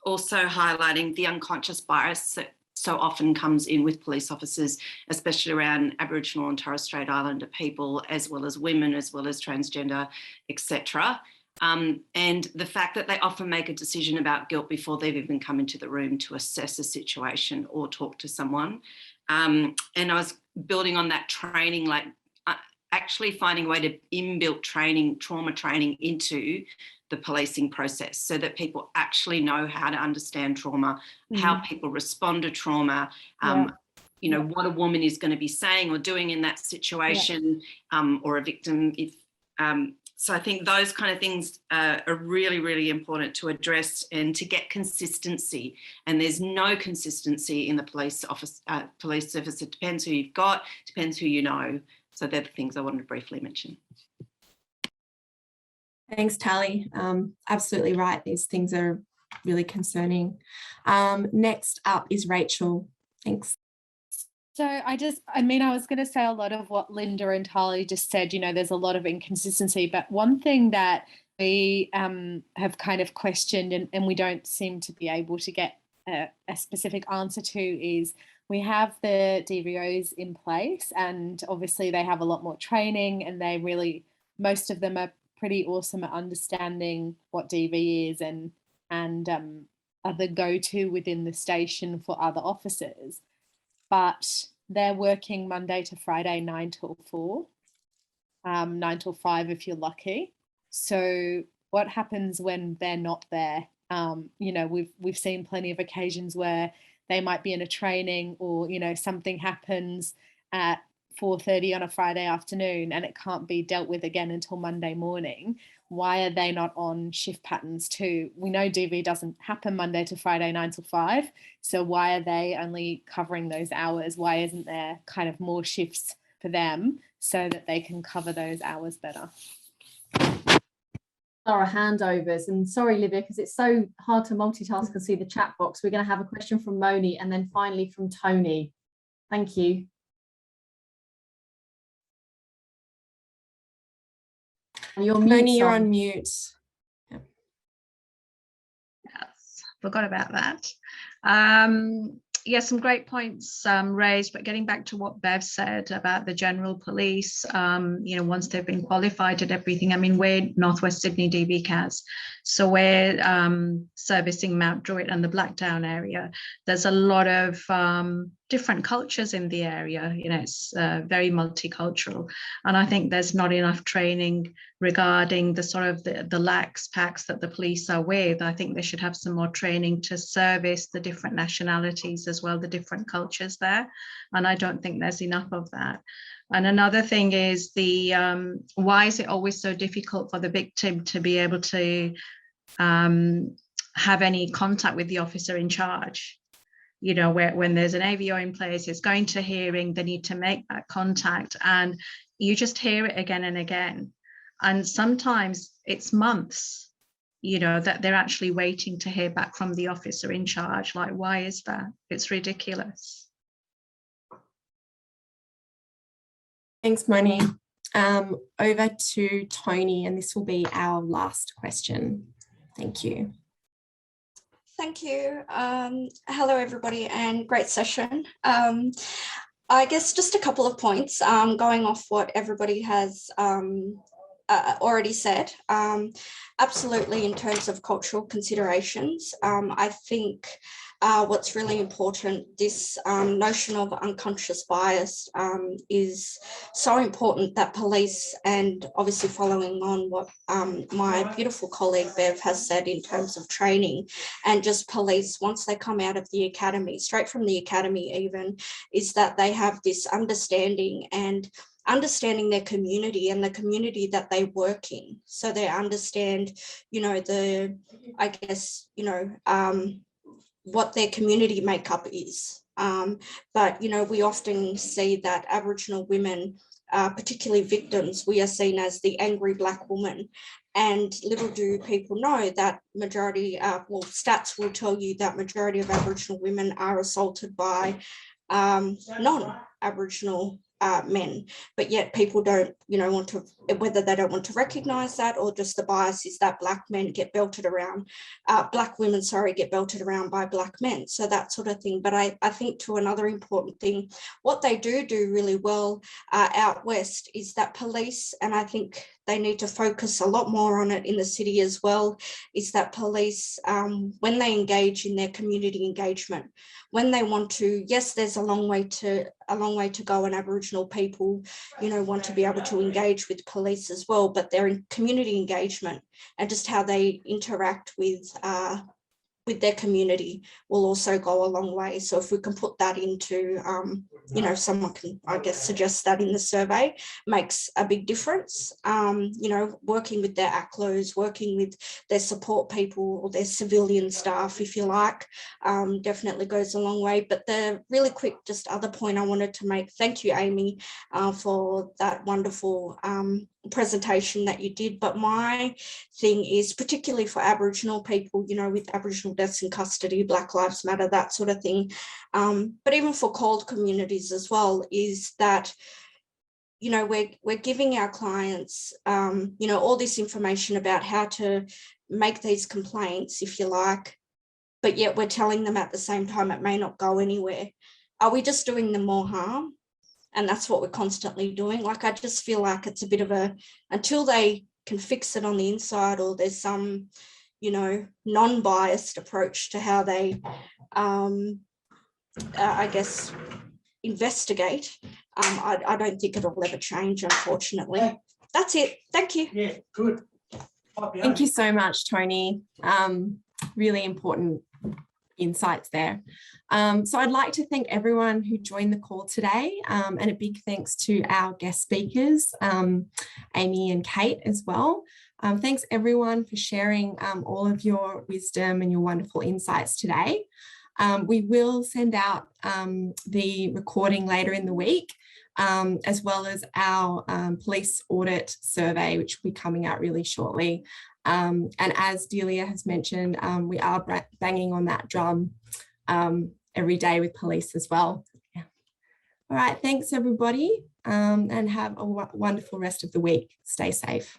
Also highlighting the unconscious bias that so often comes in with police officers, especially around Aboriginal and Torres Strait Islander people, as well as women, as well as transgender, etc. And the fact that they often make a decision about guilt before they've even come into the room to assess a situation or talk to someone. And I was building on that training, like actually finding a way to inbuilt training, trauma training into the policing process so that people actually know how to understand trauma, how people respond to trauma, you know, what a woman is going to be saying or doing in that situation, or a victim. So I think those kind of things are really, really important to address and to get consistency. And there's no consistency in the police service. It depends who you've got, depends who you know. So they're the things I wanted to briefly mention. Thanks, Tally. Absolutely right. These things are really concerning. Next up is Rachel. Thanks. So I was going to say a lot of what Linda and Tali just said. You know, there's a lot of inconsistency, but one thing that we have kind of questioned and we don't seem to be able to get a specific answer to is we have the DVOs in place, and obviously they have a lot more training, and they really, most of them are pretty awesome at understanding what DV is and are the go-to within the station for other officers. But they're working Monday to Friday, 9 till 4, 9 till 5 if you're lucky. So what happens when they're not there? You know, we've seen plenty of occasions where they might be in a training or, you know, something happens at 4:30 on a Friday afternoon and it can't be dealt with again until Monday morning. Why are they not on shift patterns too? We know DV doesn't happen Monday to Friday, 9 till 5. So why are they only covering those hours? Why isn't there kind of more shifts for them so that they can cover those hours better? Our handovers, and sorry, Livia, because it's so hard to multitask and see the chat box. We're going to have a question from Moni and then finally from Tony. Thank you. Moni, you're on mute. Yes, forgot about that. Yeah, some great points raised, but getting back to what Bev said about the general police, you know, once they've been qualified and everything, I mean, we're Northwest Sydney DVCAS, so we're servicing Mount Druitt and the Blacktown area. There's a lot of different cultures in the area, you know, it's very multicultural, and I think there's not enough training regarding the sort of the lax packs that the police are with. I think they should have some more training to service the different nationalities as well, the different cultures there, and I don't think there's enough of that. And another thing is the why is it always so difficult for the victim to be able to have any contact with the officer in charge? You know, when there's an AVO in place, it's going to hearing, they need to make that contact, and you just hear it again and again. And sometimes it's months that they're actually waiting to hear back from the officer in charge. Like, why is that? It's ridiculous. Thanks, Moni. Over to Tony, and this will be our last question. Thank you. Thank you. Hello, everybody, and great session. I guess just a couple of points going off what everybody has already said. Absolutely, in terms of cultural considerations, I think what's really important, this notion of unconscious bias is so important that police, and obviously following on what my beautiful colleague Bev has said in terms of training, and just police, once they come out of the academy, straight from the academy even, is that they have this understanding and understanding their community and the community that they work in. So they understand, what their community makeup is. But, we often see that Aboriginal women, particularly victims, we are seen as the angry Black woman. And little do people know that majority, stats will tell you that majority of Aboriginal women are assaulted by non-Aboriginal men, but yet people don't, want to, whether they don't want to recognise that, or just the bias is that Black men get belted around, Black women, get belted around by Black men. So that sort of thing. But I think to another important thing, what they do really well out west is that police, and I think they need to focus a lot more on it in the city as well, is that police, when they engage in their community engagement, when they want to, yes, there's a long way to go, and Aboriginal people, want to be able to engage with police as well, but their community engagement and just how they interact with their community will also go a long way. So if we can put that into, someone can, I guess, suggest that in the survey, makes a big difference. Working with their ACLOs, working with their support people or their civilian staff, if you like, definitely goes a long way. But the really quick, just other point I wanted to make, thank you, Amy, for that wonderful presentation that you did. But my thing is, particularly for Aboriginal people, with Aboriginal deaths in custody, Black Lives Matter, that sort of thing, but even for CALD communities as well, is that we're giving our clients all this information about how to make these complaints, if you like, but yet we're telling them at the same time it may not go anywhere. Are we just doing them more harm? And that's what we're constantly doing. Like, I just feel like it's a bit of until they can fix it on the inside, or there's some, non-biased approach to how they, I guess, investigate, I don't think it'll ever change, unfortunately. That's it. Thank you. Yeah, good. Thank you so much, Tony. Really important insights there. So I'd like to thank everyone who joined the call today, and a big thanks to our guest speakers, Amy and Kate as well. Thanks everyone for sharing all of your wisdom and your wonderful insights today. We will send out the recording later in the week, as well as our police audit survey, which will be coming out really shortly. And as Delia has mentioned, we are banging on that drum every day with police as well. Yeah. All right, thanks everybody, and have a wonderful rest of the week. Stay safe.